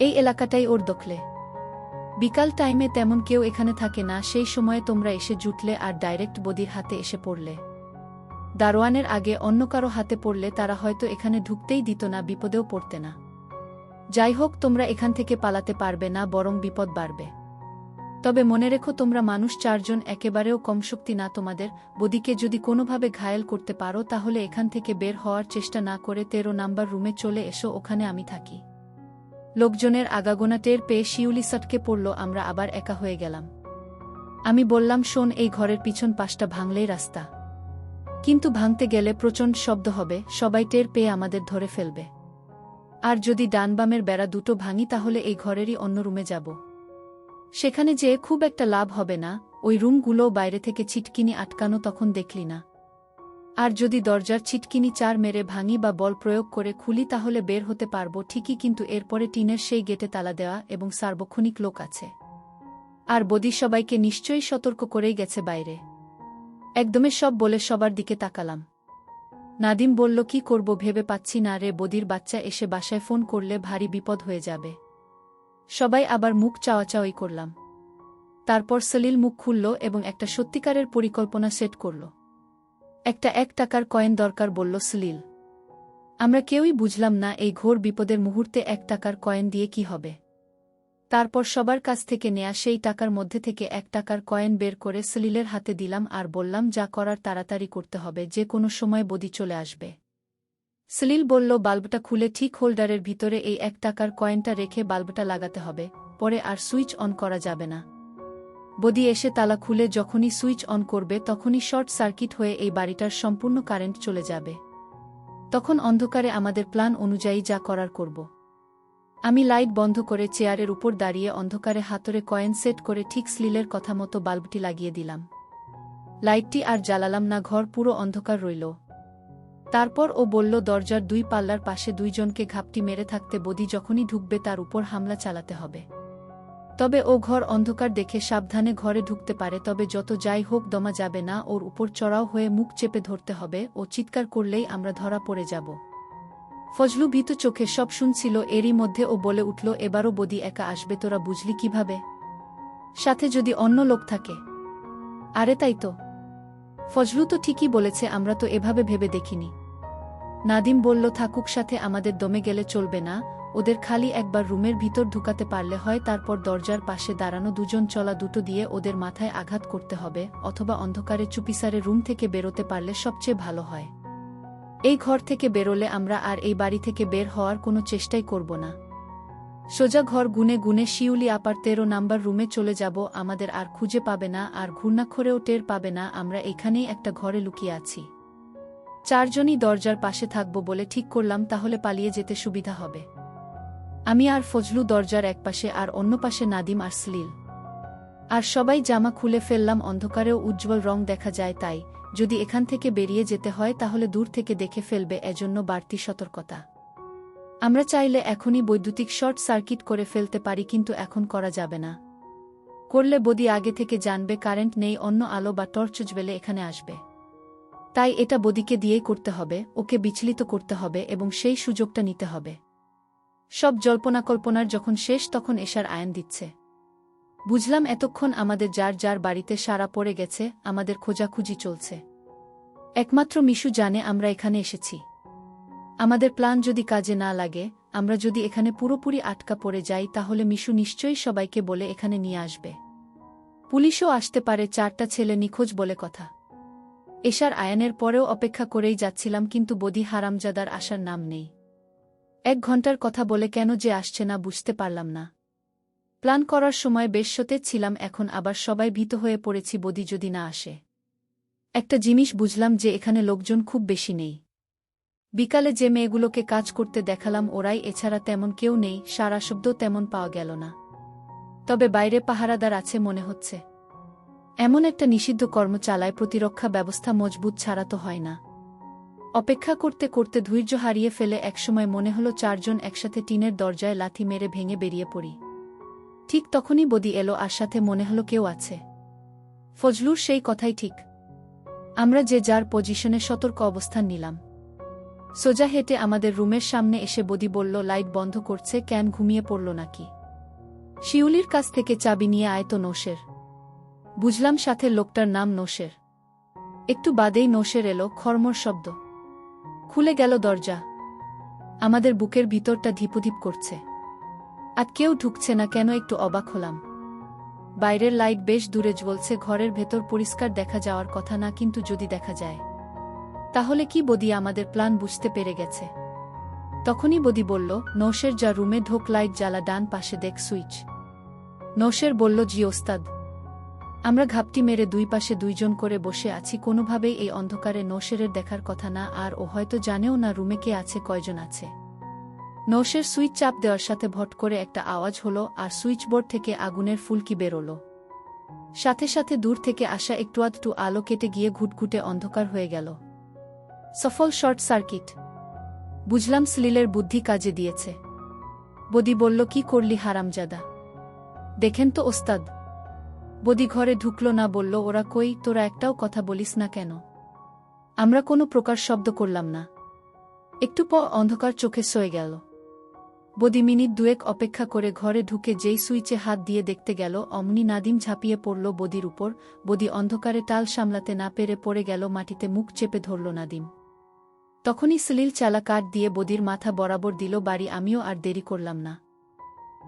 এই এলাকাটাই ওর দখলে। বিকাল টাইমে তেমন কেউ এখানে থাকে না, সেই সময়ে তোমরা এসে জুটলে আর ডাইরেক্ট বদির হাতে এসে পড়লে। দারোয়ানের আগে অন্য কারো হাতে পড়লে তারা হয়তো এখানে ঢুকতেই দিত না, বিপদেও পড়তে না। যাই হোক, তোমরা এখান থেকে পালাতে পারবে না, বরং বিপদ বাড়বে। তবে মনে রেখো, তোমরা মানুষ 4 জন, একেবারেও কম শক্তি না তোমাদের। বদিকে যদি কোনোভাবে ঘায়েল করতে পারো তাহলে এখান থেকে বের হওয়ার চেষ্টা না করে 13 নাম্বার রুমে চলে এসো, ওখানে আমি থাকি। লোকজনের আগাগোনা টের পেয়ে শিউলি সটকে পড়ল, আমরা আবার একা হয়ে গেলাম। আমি বললাম, শোন, এই ঘরের পিছন পাশটা ভাঙলেই রাস্তা, কিন্তু ভাঙতে গেলে প্রচণ্ড শব্দ হবে, সবাই টের পেয়ে আমাদের ধরে ফেলবে। আর যদি ডান বামের বেড়া দুটো ভাঙি তাহলে এই ঘরেরই অন্য রুমে যাব। সেখানে যেয়ে খুব একটা লাভ হবে না, ওই রুমগুলোও বাইরে থেকে ছিটকিনি আটকানো, তখন দেখলি না। আর যদি দরজার ছিটকিনি 4 মেরে ভাঙি বা বল প্রয়োগ করে খুলি তাহলে বের হতে পারবো ঠিকই, কিন্তু এরপরে টিনের সেই গেটে তালা দেওয়া এবং সার্বক্ষণিক লোক আছে। আর বদি সবাইকে নিশ্চয়ই সতর্ক করেই গেছে বাইরে। একদমে সব বলে সবার দিকে তাকালাম। নাদিম বলল, কি করব ভেবে পাচ্ছি না রে, বদির বাচ্চা এসে বাসায় ফোন করলে ভারী বিপদ হয়ে যাবে। সবাই আবার মুখ চাওয়াচাওয়ি করলাম। তারপর সলিল মুখ খুলল এবং একটা সত্যিকারের পরিকল্পনা সেট করল। একটা 1 টাকার কয়েন দরকার বলল সলিল। আমরা কেউই বুঝলাম না এই ঘোর বিপদের মুহূর্তে 1 টাকার কয়েন দিয়ে কি হবে। তারপর সবার কাছ থেকে নেয়া সেই টাকার মধ্যে থেকে 1 টাকার কয়েন বের করে সলিলের হাতে দিলাম আর বললাম, যা করার তাড়াতাড়ি করতে হবে, যে কোনো সময় বদি চলে আসবে। সলিল বলল, বাল্বটা খুলে ঠিক হোল্ডারের ভিতরে এই 1 টাকার কয়েনটা রেখে বাল্বটা লাগাতে হবে, পরে আর সুইচ অন করা যাবে না। বদি এসে তালা খুলে যখনই সুইচ অন করবে তখনই শর্ট সার্কিট হয়ে এই বাড়িটার সম্পূর্ণ কারেন্ট চলে যাবে। তখন অন্ধকারে আমাদের প্ল্যান অনুযায়ী যা করার করব। আমি লাইট বন্ধ করে চেয়ারের উপর দাঁড়িয়ে অন্ধকারে হাতরে কয়েন সেট করে ঠিক সলিলের কথা মতো বাল্বটি লাগিয়ে দিলাম। লাইটটি আর জ্বালালাম না, ঘর পুরো অন্ধকার রইল। তারপর ও বলল, দরজার 2 পাল্লার পাশে 2 জনকে ঘাপটি মেরে থাকতে, বদি যখনই ঢুকবে তার উপর হামলা চালাতে হবে। তবে ও ঘর অন্ধকার দেখে সাবধানে ঘরে ঢুকতে পারে, তবে যত যাই হোক দমা যাবে না, ওর উপর চড়াও হয়ে মুখ চেপে ধরতে হবে, ও চিৎকার করলেই আমরা ধরা পড়ে যাব। ফজলু ভীতু চোখে সব শুনছিল, এরই মধ্যে ও বলে উঠল, এবারও বদি একা আসবে, তোরা বুঝলি কিভাবে? সাথে যদি অন্য লোক থাকে? আরে তাই তো, ফজলু তো ঠিকই বলেছে, আমরা তো এভাবে ভেবে দেখিনি। নাদিম বলল, থাকুক সাথে, আমাদের দমে গেলে চলবে না, ওদের খালি একবার রুমের ভিতর ঢুকাতে পারলে হয়, তারপর দরজার পাশে দাঁড়ানো 2 জন চলা দুটো দিয়ে ওদের মাথায় আঘাত করতে হবে, অথবা অন্ধকারে চুপিসারে রুম থেকে বেরোতে পারলে সবচেয়ে ভালো হয়। এই ঘর থেকে বেরোলে আমরা আর এই বাড়ি থেকে বের হওয়ার কোনো চেষ্টাই করব না। সোজা ঘর গুনে গুনে শিউলি আপার 13 নাম্বার রুমে চলে যাব, আমাদের আর খুঁজে পাবে না, আর ঘূর্ণাক্ষরেও টের পাবে না আমরা এখানেই একটা ঘরে লুকিয়ে আছি। 4 জনই দরজার পাশে থাকব বলে ঠিক করলাম, তাহলে পালিয়ে যেতে সুবিধা হবে। আমি আর ফজলু দরজার একপাশে, আর অন্য পাশে নাদিম আর সলিল। আর সবাই জামা খুলে ফেললাম, অন্ধকারেও উজ্জ্বল রং দেখা যায়, তাই যদি এখান থেকে বেরিয়ে যেতে হয় তাহলে দূর থেকে দেখে ফেলবে, এজন্য বাড়তি সতর্কতা। আমরা চাইলে এখনই বৈদ্যুতিক শর্ট সার্কিট করে ফেলতে পারি, কিন্তু এখন করা যাবে না। করলে বদি আগে থেকে জানবে কারেন্ট নেই, অন্য আলো বা টর্চ জ্বেলে এখানে আসবে। তাই এটা বদিকে দিয়েই করতে হবে, ওকে বিচলিত করতে হবে এবং সেই সুযোগটা নিতে হবে। সব জল্পনা কল্পনার যখন শেষ তখন এশার আয়ান দিচ্ছে। বুঝলাম এতক্ষণ আমাদের যার যার বাড়িতে সারা পড়ে গেছে, আমাদের খোঁজাখুঁজি চলছে। একমাত্র মিশু জানে আমরা এখানে এসেছি। আমাদের প্ল্যান যদি কাজে না লাগে, আমরা যদি এখানে পুরোপুরি আটকা পড়ে যাই, তাহলে মিশু নিশ্চয়ই সবাইকে বলে এখানে নিয়ে আসবে। পুলিশও আসতে পারে, 4টা ছেলে নিখোঁজ বলে কথা। এশার আয়ানের পরেও অপেক্ষা করেই যাচ্ছিলাম, কিন্তু বদি হারামজাদার আসার নাম নেই। 1 ঘন্টার কথা বলে কেন যে আসছে না বুঝতে পারলাম না। প্ল্যান করার সময় বেশ সতেজ ছিলাম, এখন আবার সবাই ভীত হয়ে পড়েছি বদি যদি না আসে। একটা জিনিস বুঝলাম যে এখানে লোকজন খুব বেশি নেই। বিকালে যে মেয়েগুলোকে কাজ করতে দেখালাম ওরাই, এছাড়া তেমন কেউ নেই, সারা শব্দ তেমন পাওয়া গেল না। তবে বাইরে পাহারাদার আছে মনে হচ্ছে। এমন একটা নিষিদ্ধ কর্ম চালায়, প্রতিরক্ষা ব্যবস্থা মজবুত ছাড়া তো হয় না। অপেক্ষা করতে করতে ধৈর্য হারিয়ে ফেলে একসময় মনে হলো 4 জন একসাথে টিনের দরজায় লাথি মেরে ভেঙে বেরিয়ে পড়ি। ঠিক তখনই বদি এলো, আর সাথে মনে হলো কেউ আছে। ফজলুর সেই কথাই ঠিক। আমরা যে যার পজিশনে সতর্ক অবস্থান নিলাম। সোজা হেঁটে আমাদের রুমের সামনে এসে বদি বলল, লাইট বন্ধ করছে কেন, ঘুমিয়ে পড়ল নাকি? শিউলির কাছ থেকে চাবি নিয়ে আয় তো নৌশের। বুঝলাম সাথে লোকটার নাম নৌশের। একটু বাদেই নৌশের এলো, খড়মড় শব্দ। খুলে গেল দরজা। আমাদের বুকের ভিতরটা ধিপুধিপ করছে। আর কেউ ঢুকছে না কেন, একটু অবাক হলাম। বাইরের লাইট বেশ দূরে জ্বলছে, ঘরের ভেতর পরিষ্কার দেখা যাওয়ার কথা না, কিন্তু যদি দেখা যায় তাহলে কি? বদি আমাদের প্ল্যান বুঝতে পেরে গেছে। তখনই বদি বলল, নৌশের যা রুমে ঢোক, লাইট জ্বালা, ডান পাশে দেখ সুইচ। নৌশের বলল, জি ওস্তাদ। আমরা ঘাপটি মেরে দুই পাশে দুইজন করে বসে আছি। কোনোভাবেই এই অন্ধকারে নৌশেরের দেখার কথা না, আর ও হয়তো জানেও না রুমে কে আছে, কয়জন আছে। নৌশের সুইচ চাপ দেওয়ার সাথে ভট করে একটা আওয়াজ হলো, আর সুইচবোর্ড থেকে আগুনের ফুলকি বেরোল। সাথে সাথে দূর থেকে আসা একটু আধটু আলো কেটে গিয়ে ঘুটঘুটে অন্ধকার হয়ে গেল। সফল শর্ট সার্কিট। বুঝলাম সলিলের বুদ্ধি কাজে দিয়েছে। বদি বলল, কি করলি হারামজাদা? দেখেন তো ওস্তাদ। বদি ঘরে ঢুকল না, বলল, ওরা কই? তোরা একটাও কথা বলিস না কেন? আমরা কোনো প্রকার শব্দ করলাম না। একটু পর অন্ধকার চোখে সয়ে গেল। বদি মিনিট দুয়েক অপেক্ষা করে ঘরে ঢুকে যেই সুইচে হাত দিয়ে দেখতে গেল, অমনি নাদিম ঝাঁপিয়ে পড়ল বদির উপর। বদি অন্ধকারে টাল সামলাতে না পেরে পড়ে গেল মাটিতে, মুখ চেপে ধরল নাদিম। তখনই সলিল চালা কাঠ দিয়ে বদির মাথা বরাবর দিল বাড়ি। আমিও আর দেরি করলাম না,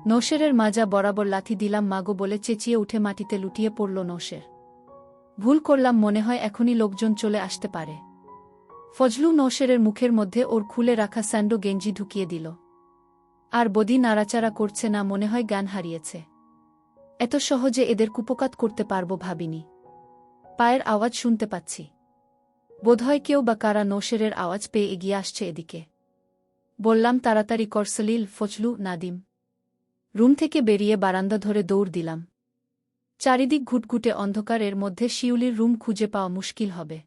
নৌশেরের মাজা বরাবর লাথি দিলাম। মাগো বলে চেঁচিয়ে উঠে মাটিতে লুটিয়ে পড়ল নৌশের। ভুল করলাম, মনে হয় এখনই লোকজন চলে আসতে পারে। ফজলু নৌশেরের মুখের মধ্যে ওর খুলে রাখা স্যান্ডো গেঞ্জি ঢুকিয়ে দিল। আর বদি নাড়াচাড়া করছে না, মনে হয় জ্ঞান হারিয়েছে। এত সহজে এদের কুপকাত করতে পারবো ভাবিনি। পায়ের আওয়াজ শুনতে পাচ্ছি। বোধহয় কেউ বা কারা নৌশেরের আওয়াজ পেয়ে এগিয়ে আসছে এদিকে। বললাম, তাড়াতাড়ি কর সলিল। ফজলু, নাদিম। রুম থেকে বেরিয়ে বারান্দা ধরে দৌড় দিলাম। চারিদিক ঘুটঘুটে অন্ধকার, এর মধ্যে শিউলির রুম খুঁজে পাওয়া মুশকিল হবে।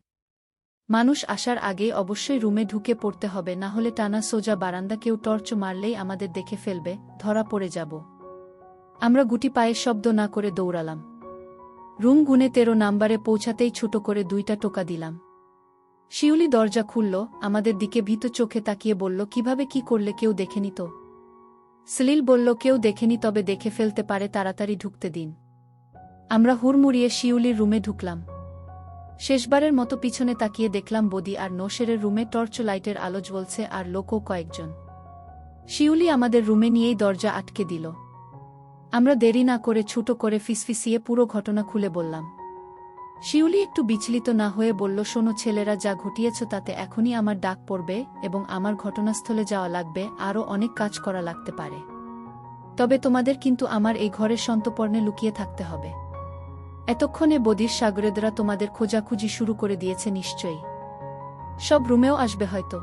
মানুষ আসার আগেই অবশ্যই রুমে ঢুকে পড়তে হবে, না হলে টানা সোজা বারান্দা, কেউ টর্চ মারলেই আমাদের দেখে ফেলবে, ধরা পড়ে যাব। আমরা গুটি পায়ে শব্দ না করে দৌড়ালাম। রুম গুনে 13 নাম্বারে পৌঁছাতেই ছোট করে 2টা টোকা দিলাম। শিউলি দরজা খুলল, আমাদের দিকে ভীত চোখে তাকিয়ে বলল, কিভাবে কি করলে? কেউ দেখেনি তো? সলিল বলল, কেউ দেখেনি, তবে দেখে ফেলতে পারে, তাড়াতাড়ি ঢুকতে দিন। আমরা হুড়মুড়িয়ে শিউলির রুমে ঢুকলাম। শেষবারের মতো পিছনে তাকিয়ে দেখলাম বদি আর নৌশেরের রুমে টর্চ লাইটের আলো জ্বলছে, আর লোকও কয়েকজন। শিউলি আমাদের রুমে নিয়েই দরজা আটকে দিল। আমরা দেরি না করে ছুটো করে ফিসফিসিয়ে পুরো ঘটনা খুলে বললাম। শিউলি একটু বিচলিত না হয়ে বলল, শোনো ছেলেরা, যা ঘটিয়েছ তাতে এখনই আমার ডাক পড়বে এবং আমার ঘটনাস্থলে যাওয়া লাগবে, আরও অনেক কাজ করা লাগতে পারে। তবে তোমাদের কিন্তু আমার এই ঘরের সন্তর্পণে লুকিয়ে থাকতে হবে। এতক্ষণে বদির সাগরেদরা তোমাদের খোঁজাখুঁজি শুরু করে দিয়েছে নিশ্চয়ই। সব রুমেও আসবে হয়তো।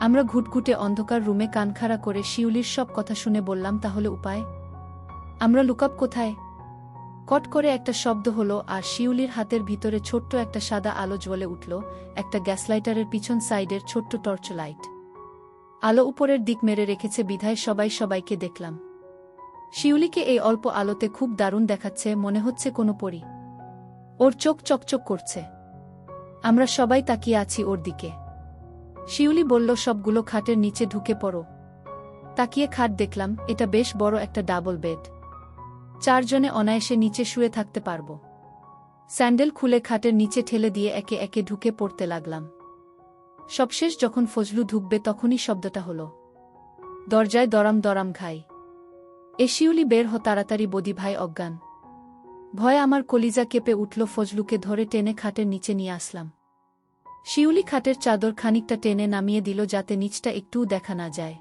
আমরা ঘুটঘুটে অন্ধকার রুমে কানখাড়া করে শিউলির সব কথা শুনে বললাম, তাহলে উপায়? আমরা লুকাব কোথায়? কট করে একটা শব্দ হলো, আর শিউলির হাতের ভিতরে ছোট্ট একটা সাদা আলো জ্বলে উঠল, একটা গ্যাসলাইটারের পিছন সাইডের ছোট্ট টর্চ লাইট। আলো উপরের দিক মেরে রেখেছে বিধায় সবাইকে দেখলাম। শিউলিকে এই অল্প আলোতে খুব দারুণ দেখাচ্ছে, মনে হচ্ছে কোনো পরী। ওর চোখ চকচক করছে। আমরা সবাই তাকিয়ে আছি ওর দিকে। শিউলি বলল, সবগুলো খাটের নিচে ঢুকে পড়ো। তাকিয়ে খাট দেখলাম, এটা বেশ বড় একটা ডাবল বেড। 4 জনে অনায়াসে নিচে শুয়ে থাকতে পারব। স্যান্ডেল খুলে খাটের নিচে ঠেলে দিয়ে একে একে ঢুকে পড়তে লাগলাম। সবশেষ যখন ফজলু ঢুকবে তখনই শব্দটা হলো। দরজায় দরাম দরাম ঘাই। শিউলি, বের হ তাড়াতাড়ি, বদি ভাই অজ্ঞান। ভয়ে আমার কলিজা কেঁপে উঠল। ফজলুকে ধরে টেনে খাটের নিচে নিয়ে আসলাম। শিউলি খাটের চাদর খানিকটা টেনে নামিয়ে দিল যাতে নিচটা একটুও দেখা না যায়।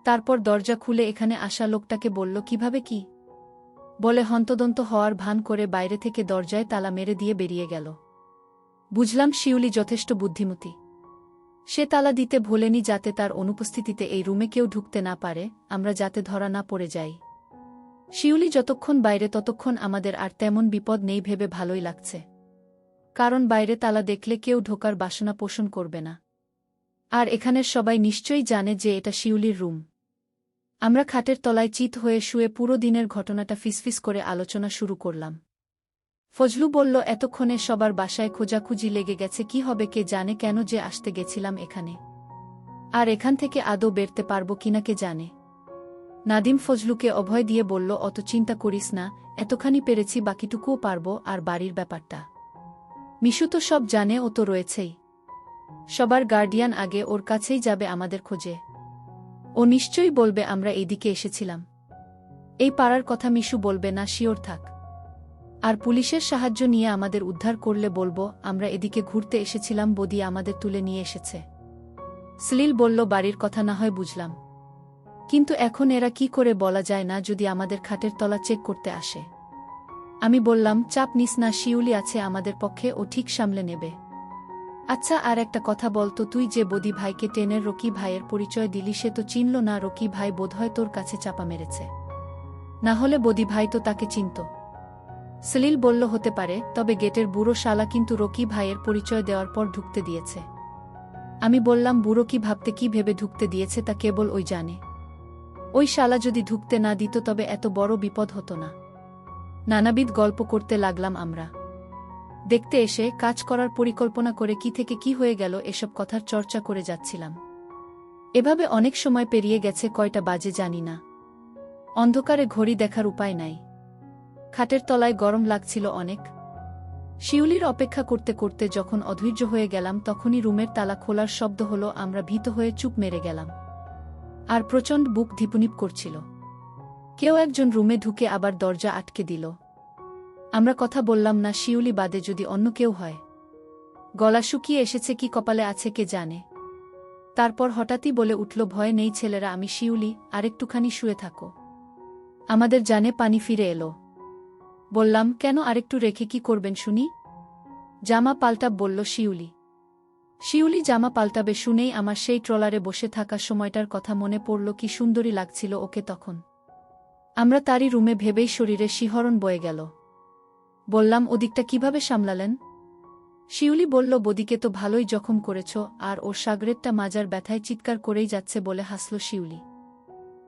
তারপর দরজা খুলে এখানে আসা লোকটাকে বলল, কিভাবে কি? বলে হন্তদন্ত হওয়ার ভান করে বাইরে থেকে দরজায় তালা মেরে দিয়ে বেরিয়ে গেল। বুঝলাম শিউলি যথেষ্ট বুদ্ধিমতী। সে তালা দিতে ভোলেনি যাতে তার অনুপস্থিতিতে এই রুমে কেউ ঢুকতে না পারে, আমরা যাতে ধরা না পড়ে যাই। শিউলি যতক্ষণ বাইরে ততক্ষণ আমাদের আর তেমন বিপদ নেই ভেবে ভালোই লাগছে। কারণ বাইরে তালা দেখলে কেউ ঢোকার বাসনা পোষণ করবে না। আর এখানের সবাই নিশ্চয়ই জানে যে এটা শিউলির রুম। আমরা খাটের তলায় চিত হয়ে শুয়ে পুরো দিনের ঘটনাটা ফিসফিস করে আলোচনা শুরু করলাম। ফজলু বলল, এতক্ষণে সবার বাসায় খোঁজাখুঁজি লেগে গেছে, কি হবে কে জানে, কেন যে আসতে গেছিলাম এখানে। আর এখান থেকে আদৌ বেরতে পারব কিনা কে জানে। নাদিম ফজলুকে অভয় দিয়ে বলল, অত চিন্তা করিস না, এতখানি পেরেছি, বাকিটুকুও পারব। আর বাড়ির ব্যাপারটা মিশু তো সব জানে, ও তো রয়েছেই সবার গার্ডিয়ান, আগে ওর কাছেই যাবে আমাদের খোঁজে। ও নিশ্চয়ই বলবে আমরা এইদিকে এসেছিলাম। এই পাড়ার কথা মিশু বলবে না, শিওর থাক। আর পুলিশের সাহায্য নিয়ে আমাদের উদ্ধার করলে বলবো আমরা এদিকে ঘুরতে এসেছিলাম, বদি আমাদের তুলে নিয়ে এসেছে। সলিল বলল, বাড়ির কথা না হয় বুঝলাম, কিন্তু এখন এরা কি করে বলা যায় না যদি আমাদের খাটের তলা চেক করতে আসে। আমি বললাম, চাপ নিস না, শিউলি আছে আমাদের পক্ষে, ও ঠিক সামলে নেবে। আচ্ছা, আর একটা কথা বলতো, তুই যে বদি ভাইকে টেনের রকি ভাইয়ের পরিচয় দিলি, সে তো চিনল না। রকি ভাই বোধহয় তোর কাছে চাপা মেরেছে, না হলে বদি ভাই তো তাকে চিনত। সলিল বলল, হতে পারে, তবে গেটের বুড়ো শালা কিন্তু রকি ভাইয়ের পরিচয় দেওয়ার পর ঢুকতে দিয়েছে। আমি বললাম, বুড়ো কি ভাবতে কি ভেবে ঢুকতে দিয়েছে তা কেবল ওই জানে। ওই শালা যদি ঢুকতে না দিত তবে এত বড় বিপদ হতো না। নানাবিধ গল্প করতে লাগলাম আমরা। দেখতে এসে কাজ করার পরিকল্পনা করে কি থেকে কি হয়ে গেল এসব কথার চর্চা করে যাচ্ছিলাম। এভাবে অনেক সময় পেরিয়ে গেছে, কয়টা বাজে জানি না। অন্ধকারে ঘড়ি দেখার উপায় নাই। খাটের তলায় গরম লাগছিল অনেক। শিউলির অপেক্ষা করতে করতে যখন অধৈর্য হয়ে গেলাম, তখনই রুমের তালা খোলার শব্দ হলো। আমরা ভীত হয়ে চুপ মেরে গেলাম। আর প্রচণ্ড বুক ধিপুনিপ করছিল। কেউ একজন রুমে ঢুকে আবার দরজা আটকে দিল। আমরা কথা বললাম না, শিউলি বাদে যদি অন্য কেউ হয়। গলা শুকিয়ে এসেছে কি কপালে আছে কে জানে। তারপর হঠাৎই বলে উঠল, ভয় নেই ছেলেরা, আমি শিউলি, আরেকটুখানি শুয়ে থাকো। আমাদের জানে পানি ফিরে এলো। বললাম, কেন, আরেকটু রেখে কি করবেন শুনি? জামা পাল্টাব, বলল শিউলি। শিউলি জামা পাল্টাবে শুনেই আমার সেই ট্রলারে বসে থাকা সময়টার কথা মনে পড়ল। কি সুন্দরী লাগছিল ওকে তখন। আমরা তারই রুমে ভেবেই শরীরে শিহরণ বয়ে গেল। বললাম, ওদিকটা কিভাবে সামলালেন? শিউলি বলল, বদিকে তো ভালোই জখম করেছ, আর ওর সাগরেরটা মাজার ব্যথায় চিৎকার করেই যাচ্ছে বলে হাসল শিউলি।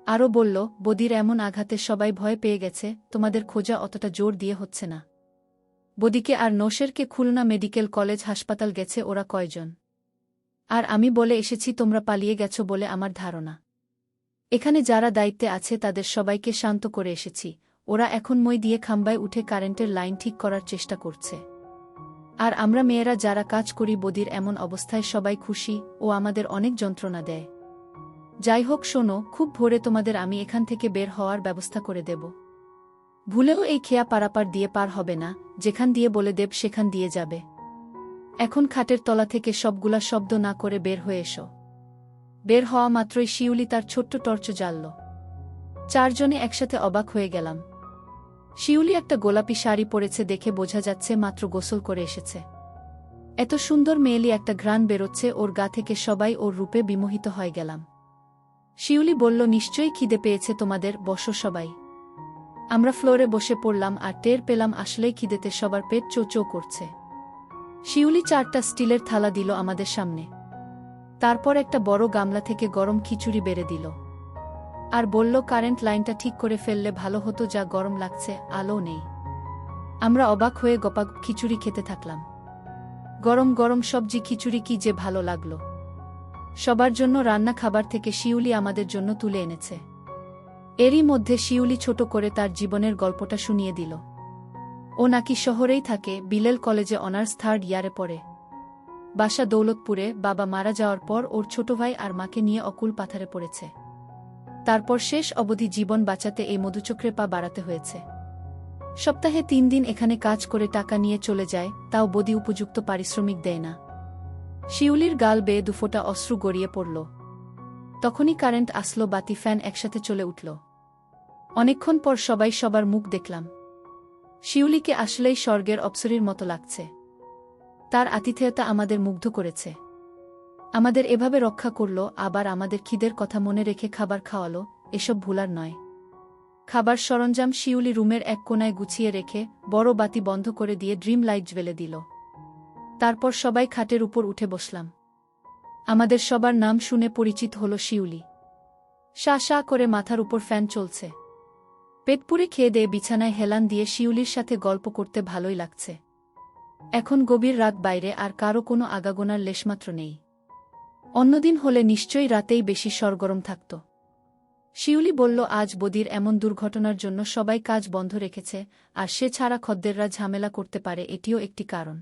আরও বলল, বদির এমন আঘাতে সবাই ভয় পেয়ে গেছে, তোমাদের খোঁজা অতটা জোর দিয়ে হচ্ছে না। বদিকে আর নৌশেরকে খুলনা মেডিকেল কলেজ হাসপাতাল গেছে ওরা কয়জন। আর আমি বলে এসেছি তোমরা পালিয়ে গেছ বলে আমার ধারণা। এখানে যারা দায়িত্বে আছে তাদের সবাইকে শান্ত করে এসেছি। ওরা এখন মই দিয়ে খাম্বায় উঠে কারেন্টের লাইন ঠিক করার চেষ্টা করছে। আর আমরা মেয়েরা যারা কাজ করি বদির এমন অবস্থায় সবাই খুশি, ও আমাদের অনেক যন্ত্রণা দেয়। যাই হোক শোনো, খুব ভোরে তোমাদের আমি এখান থেকে বের হওয়ার ব্যবস্থা করে দেব। ভুলেও এই খেয়া পারাপার দিয়ে পার হবে না, যেখান দিয়ে বলে দেব সেখান দিয়ে যাবে। এখন খাটের তলা থেকে সবগুলা শব্দ না করে বের হয়ে এসো। বের হওয়া মাত্রই শিউলি তার ছোট্ট টর্চ জ্বালল। চারজনে একসাথে অবাক হয়ে গেলাম। শিউলি একটা গোলাপি শাড়ি পরেছে দেখে বোঝা যাচ্ছে মাত্র গোসল করে এসেছে। এত সুন্দর মেয়েলি একটা ঘ্রাণ বেরোচ্ছে ওর গা থেকে, সবাই ওর রূপে বিমোহিত হয়ে গেলাম। শিউলি বলল, নিশ্চয়ই খিদে পেয়েছে তোমাদের, বসো সবাই। আমরা ফ্লোরে বসে পড়লাম আর টের পেলাম আসলেই খিদেতে সবার পেট চৌচৌ করছে। শিউলি 4টা স্টিলের থালা দিল আমাদের সামনে। তারপর একটা বড় গামলা থেকে গরম খিচুড়ি বেড়ে দিল। আর বলল, কারেন্ট লাইনটা ঠিক করে ফেললে ভালো হতো, যা গরম লাগছে, আলো নেই। আমরা অবাক হয়ে গপাগপ খিচুড়ি খেতে থাকলাম। গরম গরম সবজি খিচুড়ি কি যে ভালো লাগলো। সবার জন্য রান্না খাবার থেকে শিউলি আমাদের জন্য তুলে এনেছে। এরই মধ্যে শিউলি ছোট করে তার জীবনের গল্পটা শুনিয়ে দিল। ও নাকি শহরেই থাকে, বিলেল কলেজে অনার্স 3rd ইয়ারে পড়ে। বাসা দৌলতপুরে, বাবা মারা যাওয়ার পর ওর ছোট ভাই আর মাকে নিয়ে অকুল পাথারে পড়েছে। তারপর শেষ অবধি জীবন বাঁচাতে এই মধুচক্রে পা বাড়াতে হয়েছে। সপ্তাহে 3 দিন এখানে কাজ করে টাকা নিয়ে চলে যায়, তাও বদি উপযুক্ত পারিশ্রমিক দেয় না। শিউলির গাল বেয়ে দুফোঁটা অশ্রু গড়িয়ে পড়ল। তখনই কারেন্ট আসলো, বাতি ফ্যান একসাথে চলে উঠল। অনেকক্ষণ পর সবাই সবার মুখ দেখলাম। শিউলিকে আসলেই স্বর্গের অপ্সরীর মতো লাগছে। তার আতিথেয়তা আমাদের মুগ্ধ করেছে। আমাদের এভাবে রক্ষা করল, আবার আমাদের খিদের কথা মনে রেখে খাবার খাওয়ালো, এসব ভুলার নয়। খাবার সরঞ্জাম শিউলি রুমের এক কোনায় গুছিয়ে রেখে বড় বাতি বন্ধ করে দিয়ে ড্রিম লাইট জ্বেলে দিল। তারপর সবাই খাটের উপর উঠে বসলাম। আমাদের সবার নাম শুনে পরিচিত হল শিউলি। শা শা করে মাথার উপর ফ্যান চলছে। পেট পুরে খেয়ে দিয়ে বিছানায় হেলান দিয়ে শিউলির সাথে গল্প করতে ভালোই লাগছে। এখন গভীর রাত, বাইরে আর কারো কোনো আগাগোনার লেশমাত্র নেই। অন্যদিন হলে নিশ্চয়ই রাতেই বেশি সরগরম থাকত। শিউলি বলল আজ বদির এমন দুর্ঘটনার জন্য সবাই কাজ বন্ধ রেখেছে, আর সে ছাড়া খদ্দেররা ঝামেলা করতে পারে এটিও একটি কারণ।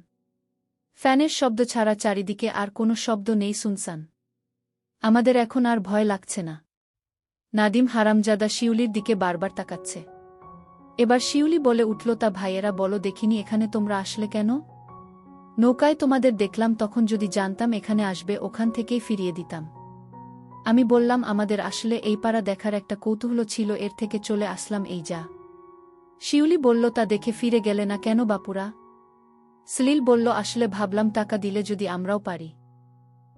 ফ্যানের শব্দ ছাড়া চারিদিকে আর কোনো শব্দ নেই, সুনসান। আমাদের এখন আর ভয় লাগছে না। নাদিম হারামজাদা শিউলির দিকে বারবার তাকাচ্ছে। এবার শিউলি বলে উঠল, তা ভাইয়েরা বলো দেখিনি, এখানে তোমরা আসলে কেন? নৌকায় তোমাদের দেখলাম, তখন যদি জানতাম এখানে আসবে ওখান থেকেই ফিরিয়ে দিতাম। আমি বললাম আমাদের আসলে এই পাড়া দেখার একটা কৌতূহল ছিল, এর থেকে চলে আসলাম এই যা। শিউলি বলল, তা দেখে ফিরে গেলে না কেন বাপুরা? সলিল বলল, আসলে ভাবলাম টাকা দিলে যদি আমরাও পারি।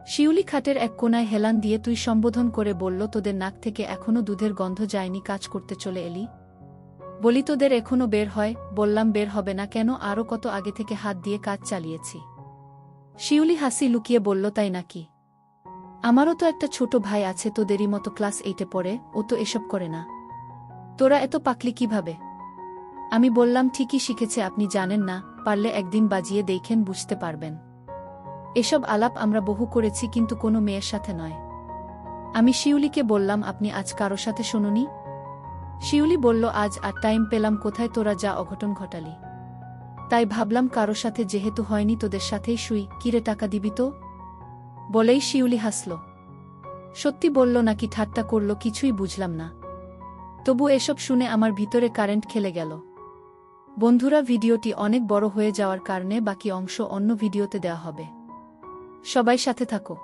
শিউলি খাটের এক কোনায় হেলান দিয়ে তুই সম্বোধন করে বলল, তোদের নাক থেকে এখনো দুধের গন্ধ যায়নি, কাজ করতে চলে এলি? বলি তোদের এখনো বের হয়? বললাম বের হবে না কেন, আরও কত আগে থেকে হাত দিয়ে কাজ চালিয়েছি। শিউলি হাসি লুকিয়ে বলল, তাই নাকি? আমারও তো একটা ছোট ভাই আছে তোদেরই মতো, ক্লাস 8-এ পড়ে, ও তো এসব করে না। তোরা এত পাকলি কিভাবে? আমি বললাম ঠিকই শিখেছে, আপনি জানেন না, পারলে একদিন বাজিয়ে দেখেন, বুঝতে পারবেন। এসব আলাপ আমরা বহু করেছি, কিন্তু কোনো মেয়ের সাথে নয়। আমি শিউলিকে বললাম, আপনি আজ কারো সাথে শোনোনি? শিউলি বলল, আজ আর টাইম পেলাম কোথায়, তোরা যা অঘটন ঘটালি, তাই ভাবলাম কারো সাথে যেহেতু হয়নি তোদের সাথেই শুই। কিরে টাকা দিবি তো? বলেই শিউলি হাসল। সত্যি বলল নাকি ঠাট্টা করল কিছুই বুঝলাম না। তবু এসব শুনে আমার ভিতরে কারেন্ট খেলে গেল। বন্ধুরা, ভিডিওটি অনেক বড় হয়ে যাওয়ার কারণে বাকি অংশ অন্য ভিডিওতে দেওয়া হবে। সবাই সাথে থাকো।